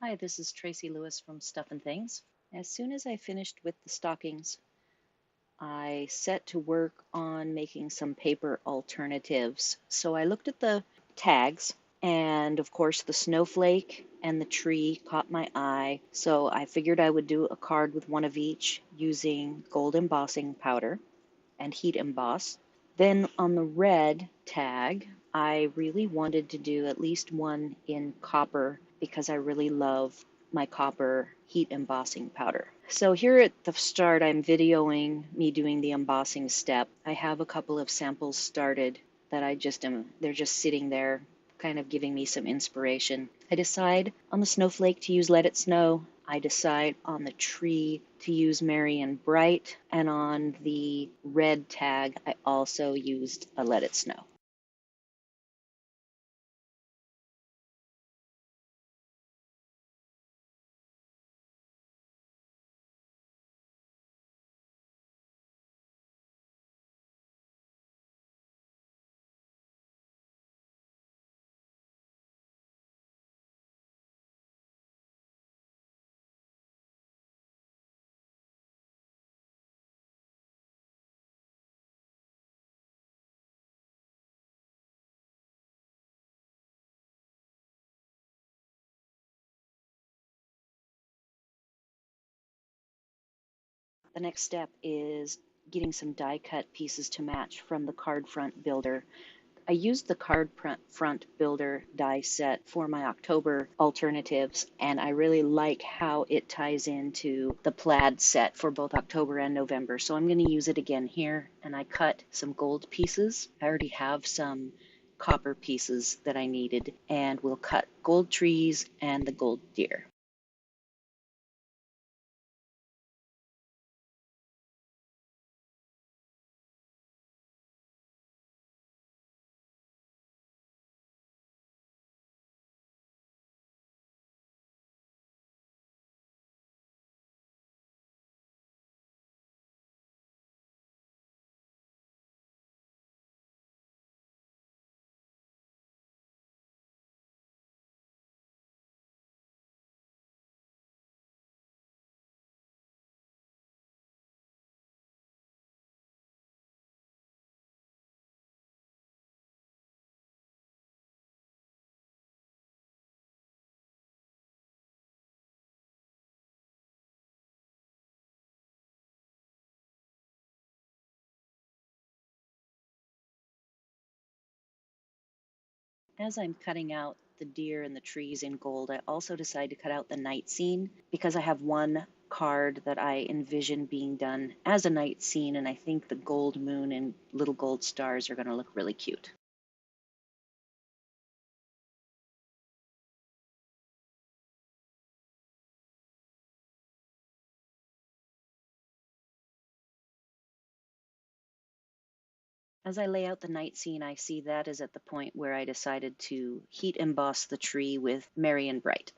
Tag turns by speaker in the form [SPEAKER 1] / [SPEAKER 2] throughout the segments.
[SPEAKER 1] Hi, this is Tracy Lewis from Stuff and Things. As soon as I finished with the stockings, I set to work on making some paper alternatives. So I looked at the tags, and of course, the snowflake and the tree caught my eye. So I figured I would do a card with one of each using gold embossing powder and heat emboss. Then on the red tag, I really wanted to do at least one in copper because I really love my copper heat embossing powder. So here at the start, I'm videoing me doing the embossing step. I have a couple of samples started that they're just sitting there kind of giving me some inspiration. I decide on the snowflake to use Let It Snow. I decide on the tree to use Merry and Bright, and on the red tag, I also used a Let It Snow. The next step is getting some die cut pieces to match from the card front builder. I used the card front builder die set for my October alternatives, and I really like how it ties into the plaid set for both October and November. So I'm going to use it again here, and I cut some gold pieces. I already have some copper pieces that I needed, and we'll cut gold trees and the gold deer. As I'm cutting out the deer and the trees in gold, I also decide to cut out the night scene because I have one card that I envision being done as a night scene, and I think the gold moon and little gold stars are going to look really cute. As I lay out the night scene, I see that is at the point where I decided to heat emboss the tree with Merry and Bright.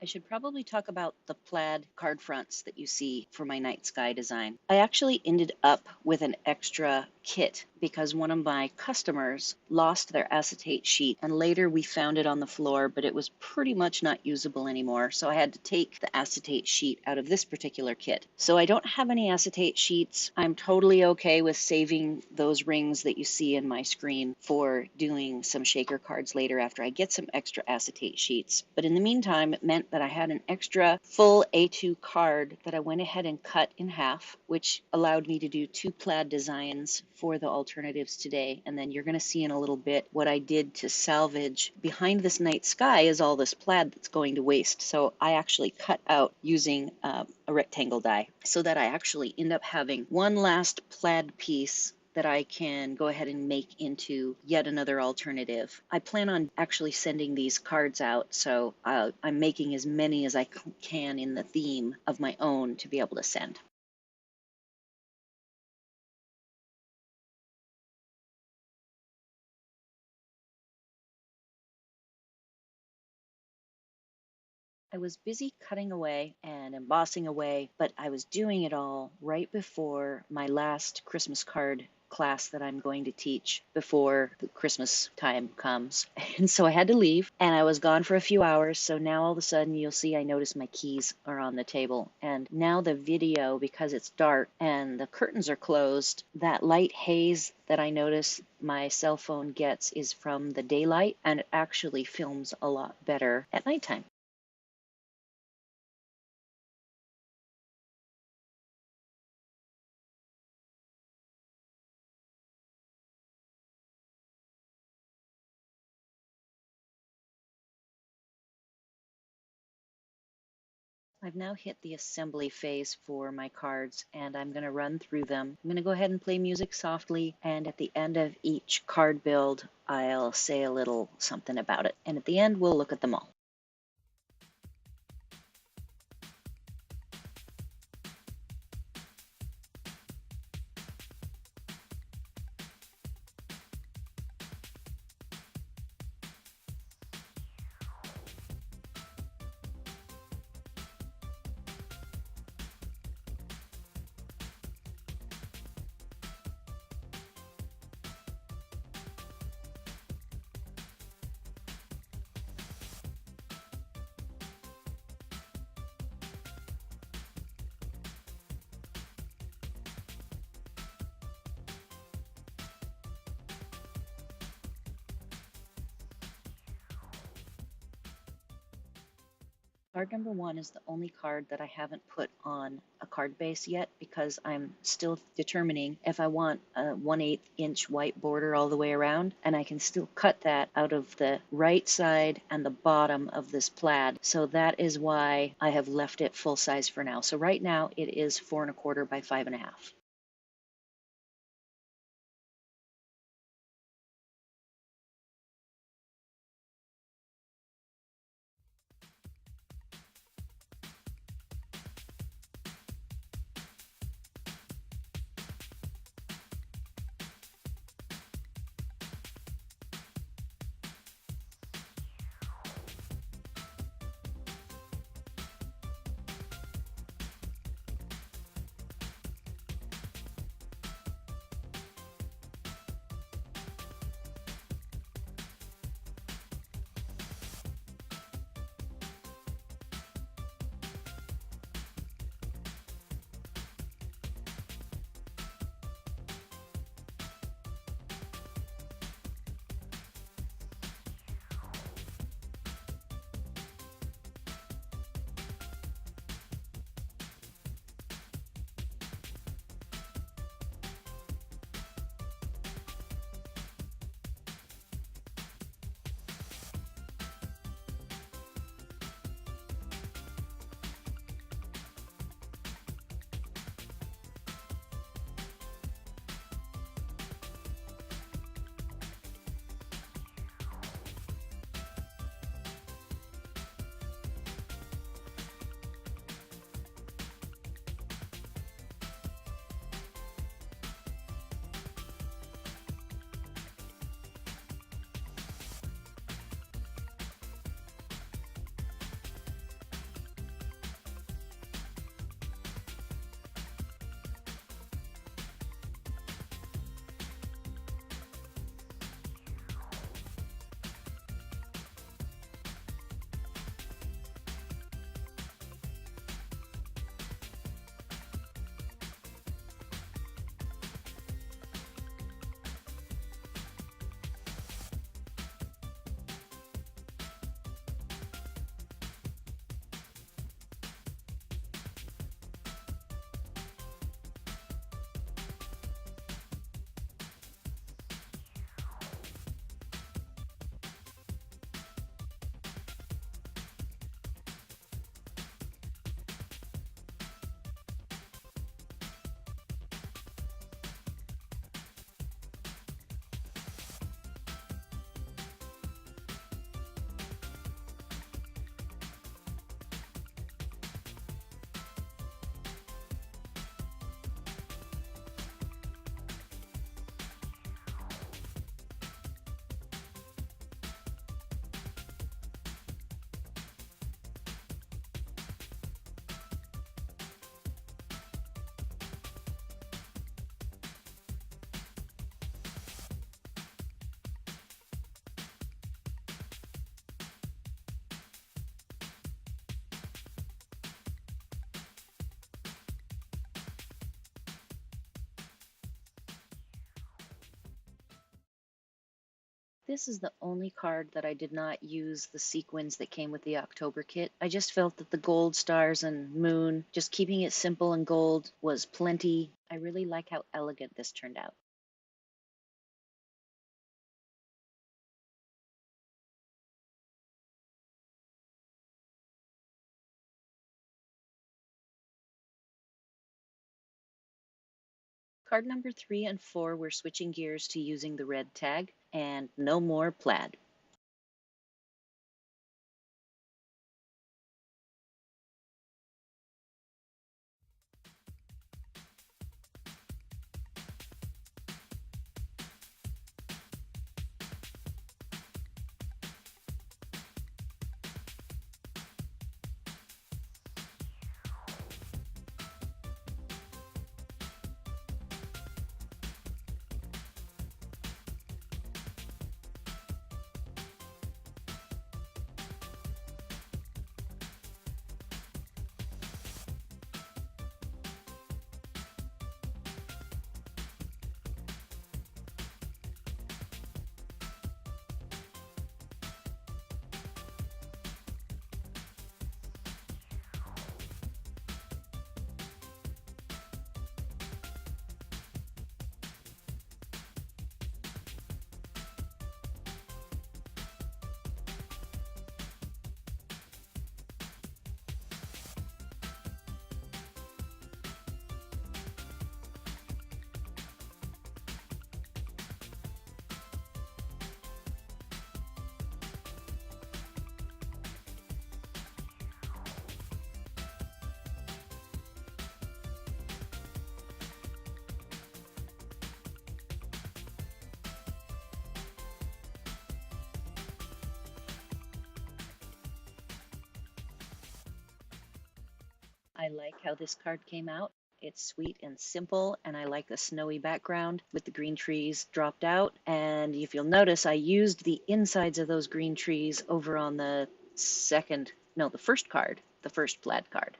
[SPEAKER 1] I should probably talk about the plaid card fronts that you see for my night sky design. I actually ended up with an extra kit because one of my customers lost their acetate sheet, and later we found it on the floor, but it was pretty much not usable anymore. So I had to take the acetate sheet out of this particular kit. So I don't have any acetate sheets. I'm totally okay with saving those rings that you see in my screen for doing some shaker cards later after I get some extra acetate sheets. But in the meantime, it meant that I had an extra full A2 card that I went ahead and cut in half, which allowed me to do two plaid designs for the alternatives today. And then you're going to see in a little bit what I did to salvage. Behind this night sky is all this plaid that's going to waste. So I actually cut out using a rectangle die so that I actually end up having one last plaid piece that I can go ahead and make into yet another alternative. I plan on actually sending these cards out, so I'm making as many as I can in the theme of my own to be able to send. I was busy cutting away and embossing away, but I was doing it all right before my last Christmas card class that I'm going to teach before the Christmas time comes. And so I had to leave and I was gone for a few hours. So now all of a sudden you'll see I notice my keys are on the table. And now the video, because it's dark and the curtains are closed, that light haze that I notice my cell phone gets is from the daylight, and it actually films a lot better at nighttime. I've now hit the assembly phase for my cards and I'm going to run through them. I'm going to go ahead and play music softly, and at the end of each card build, I'll say a little something about it. And at the end, we'll look at them all. Card number one is the only card that I haven't put on a card base yet because I'm still determining if I want a 1/8 inch white border all the way around, and I can still cut that out of the right side and the bottom of this plaid. So that is why I have left it full size for now. So right now it is 4 1/4 by 5 1/2. This is the only card that I did not use the sequins that came with the October kit. I just felt that the gold stars and moon, just keeping it simple and gold, was plenty. I really like how elegant this turned out. Card number 3 and 4, we're switching gears to using the red tag, and no more plaid. I like how this card came out. It's sweet and simple, and I like the snowy background with the green trees dropped out. And if you'll notice, I used the insides of those green trees over on the first card, the first plaid card.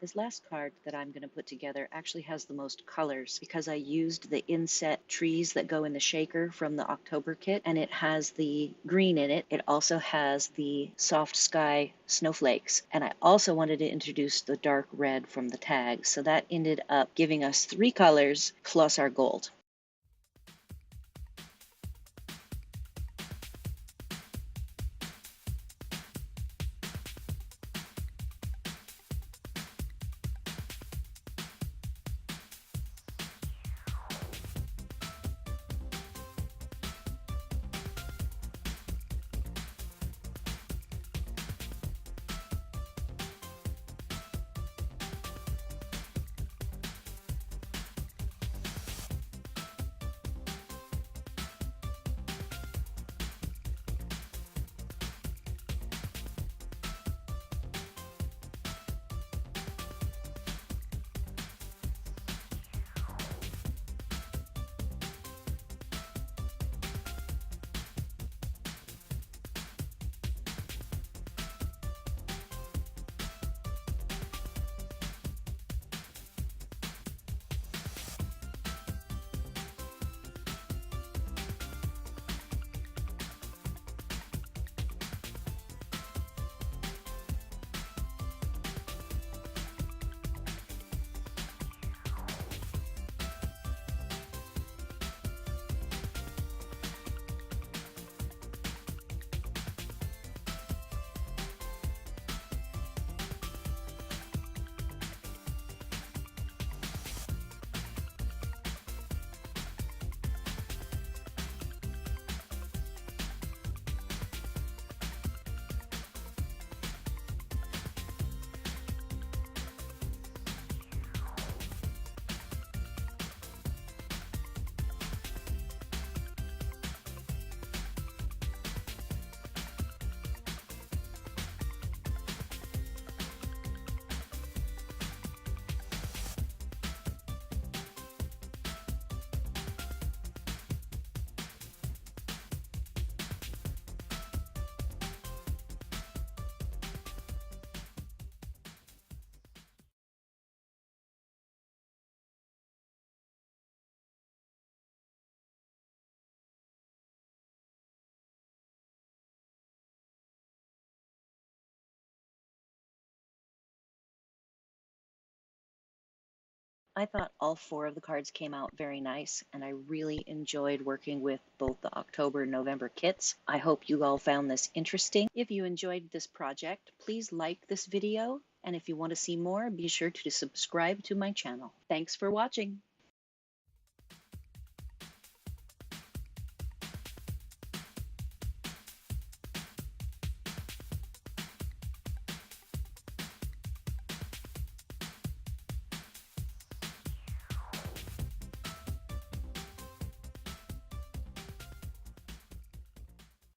[SPEAKER 1] This last card that I'm going to put together actually has the most colors because I used the inset trees that go in the shaker from the October kit, and it has the green in it. It also has the soft sky snowflakes, and I also wanted to introduce the dark red from the tag, so that ended up giving us 3 colors plus our gold. I thought all 4 of the cards came out very nice, and I really enjoyed working with both the October and November kits. I hope you all found this interesting. If you enjoyed this project, please like this video, and if you want to see more, be sure to subscribe to my channel. Thanks for watching.